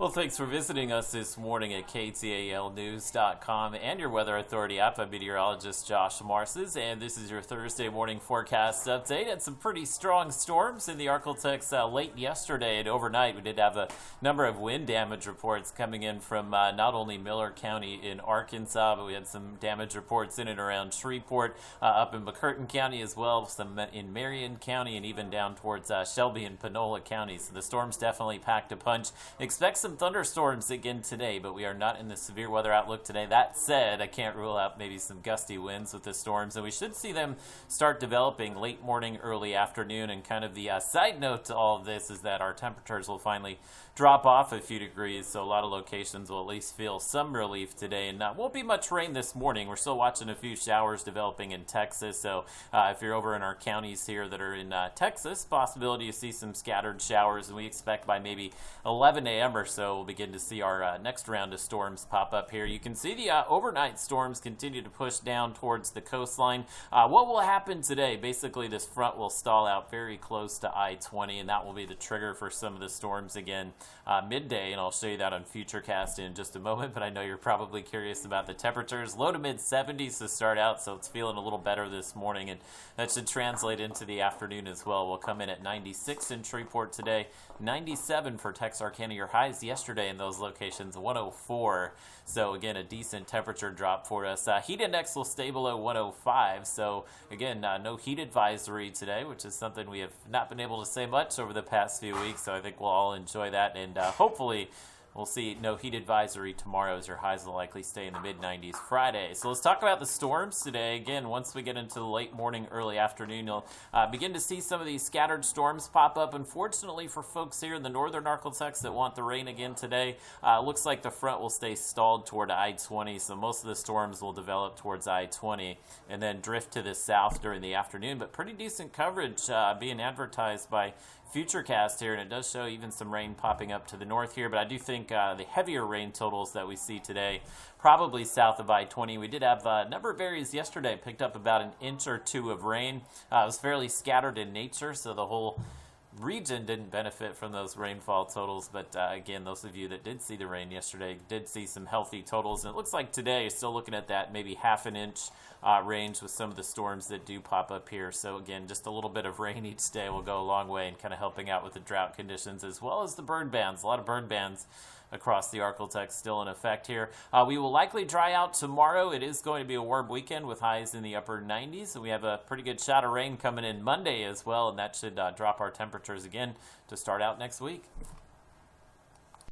Well, thanks for visiting us this morning at KTALnews.com and your Weather Authority app. I'm meteorologist Josh Marces, and this is your Thursday morning forecast update. And some pretty strong storms in the Arklatex late yesterday and overnight. We did have a number of wind damage reports coming in from not only Miller County in Arkansas, but we had some damage reports in and around Shreveport, up in McCurtain County as well, some in Marion County, and even down towards Shelby and Panola counties. So the storms definitely packed a punch. Expect some thunderstorms again today, but we are not in the severe weather outlook today. That said, I can't rule out maybe some gusty winds with the storms, and we should see them start developing late morning, early afternoon. And kind of the side note to all of this is that our temperatures will finally drop off a few degrees, so a lot of locations will at least feel some relief today, and won't be much rain this morning. We're still watching a few showers developing in Texas, so if you're over in our counties here that are in Texas, possibility to see some scattered showers, and we expect by maybe 11 a.m. or so we'll begin to see our next round of storms pop up here. You can see the overnight storms continue to push down towards the coastline. What will happen today? Basically, this front will stall out very close to I-20, and that will be the trigger for some of the storms again midday, and I'll show you that on Futurecast in just a moment. But I know you're probably curious about the temperatures. Low to mid 70s to start out, so it's feeling a little better this morning, and that should translate into the afternoon as well. We'll come in at 96 in Shreveport today, 97 for Texarkana. Your highs yesterday in those locations, 104. So again, a decent temperature drop for us. Heat index will stay below 105. So again, no heat advisory today, which is something we have not been able to say much over the past few weeks. So I think we'll all enjoy that, and hopefully we'll see no heat advisory tomorrow, as your highs will likely stay in the mid-90s Friday. So let's talk about the storms today. Again, once we get into the late morning, early afternoon, you'll begin to see some of these scattered storms pop up. Unfortunately for folks here in the northern Arklatex that want the rain again today, looks like the front will stay stalled toward I-20, so most of the storms will develop towards I-20 and then drift to the south during the afternoon. But pretty decent coverage being advertised by Futurecast here, and it does show even some rain popping up to the north here, but I do think the heavier rain totals that we see today probably south of I-20. We did have a number of areas yesterday picked up about an inch or two of rain. It was fairly scattered in nature, so the whole region didn't benefit from those rainfall totals, but again, those of you that did see the rain yesterday did see some healthy totals, and it looks like today is still looking at that maybe half an inch range with some of the storms that do pop up here. So again, just a little bit of rain each day will go a long way in kind of helping out with the drought conditions, as well as the burn bans. A lot of burn bans across the Arklatex still in effect here. We will likely dry out tomorrow. It is going to be a warm weekend with highs in the upper 90s, and we have a pretty good shot of rain coming in Monday as well, and that should drop our temperatures again to start out next week.